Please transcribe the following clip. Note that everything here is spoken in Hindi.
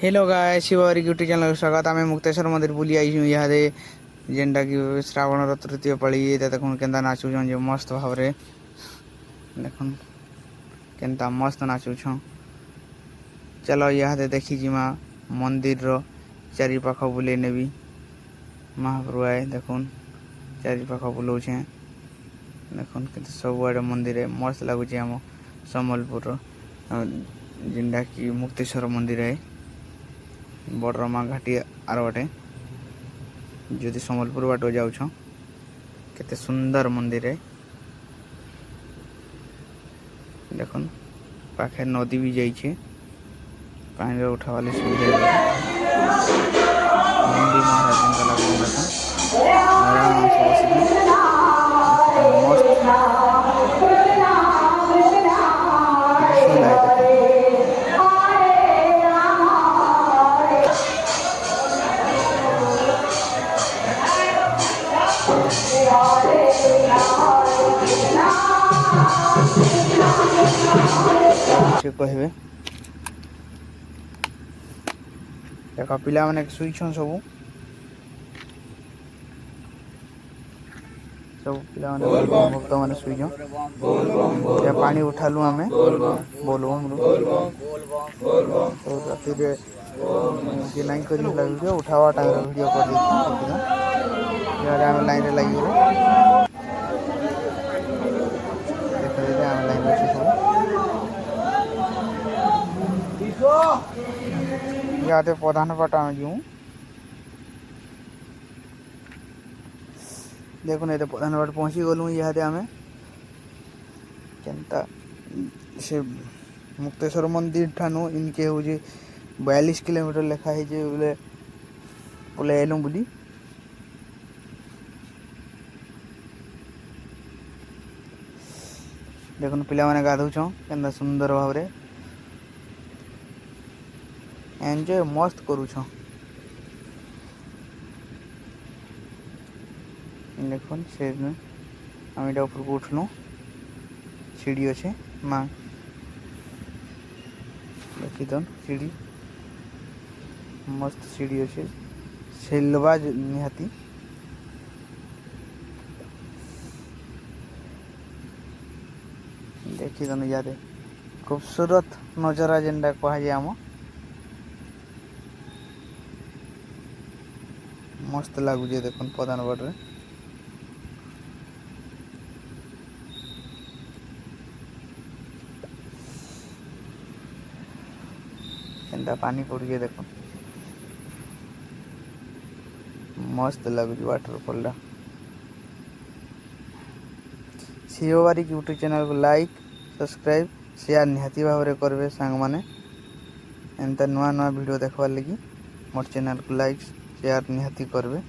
Hello guys Shivri YouTube channel स्वागत आम मुक्तेश्वर मंदिर बुली आई इहादे जेनटा कि श्रावण तृतीय पाड़ी देखुन केन्ता नाचुछन जो मस्त भाव रे देखुन केन्ता मस्त नाचुछन। चलो इहादे देखी जिमा मंदिर रो चारि पाख बुले नेबी महाप्रभु आए देखुन चारि पाख बुलाऊे देखुन के सब आड़े मंदिर मस्त लगुच आम सम्बलपुर जेनटा कि मुक्तेश्वर मंदिर है बड़रमा घाटी आर बाटे जदि सम्बलपुर बाट जाऊछ केते सुंदर मंदिर है देखुन पाखे नदी भी जाइए पानी उठा वाली सुविधा नंदी महाराज का लगुन देखुन आराम से बसिक मस्त त्रिशूल है देखुन कहे देख पिला माने शुईछन सब पिला माने भक्त माने शुईछन या पानी उठालु आमे बोलबम तो राति रे जे नहीं करी हला वीडियो उठावा टाइम रे वीडियो कर देछन देखिन यार हम लाइन रे लगी रे देख रे हम लाइन रे सब यादे प्रधान पाटा में जाऊँ देखो नहीं प्रधान पाट पहुँची गलु इहादे आम केनता से मुक्तेश्वर मंदिर ठानु इनके हूँ 42 किलोमीटर लिखाई बोले बोले एलु बोली देखुन पिला माने गाधौछ केनता सुंदर भाव रे एंजॉय मस्त करूछ देखुन से आम एटा ऊपर को उठलु सीढ़ी अच्छे माँ देखी तो सीढ़ी मस्त सीढ़ी अच्छे सेलवा निहाती देखी तो याद खूबसूरत नजारा जेनटा कह आम मस्त लगुचे देखुन प्रधान बाटे केनता पानी पड़ुचे देखुन मस्त लगुच वाटरफॉल शिवबारी यूट्यूब चैनल को लाइक सब्सक्राइब शेयर निहाती भाव में करेंगे सांग माने एंता नुआ नुआ वीडियो देखवार लगी मोर चैनल को लाइक शेयर निहाती करेंगे।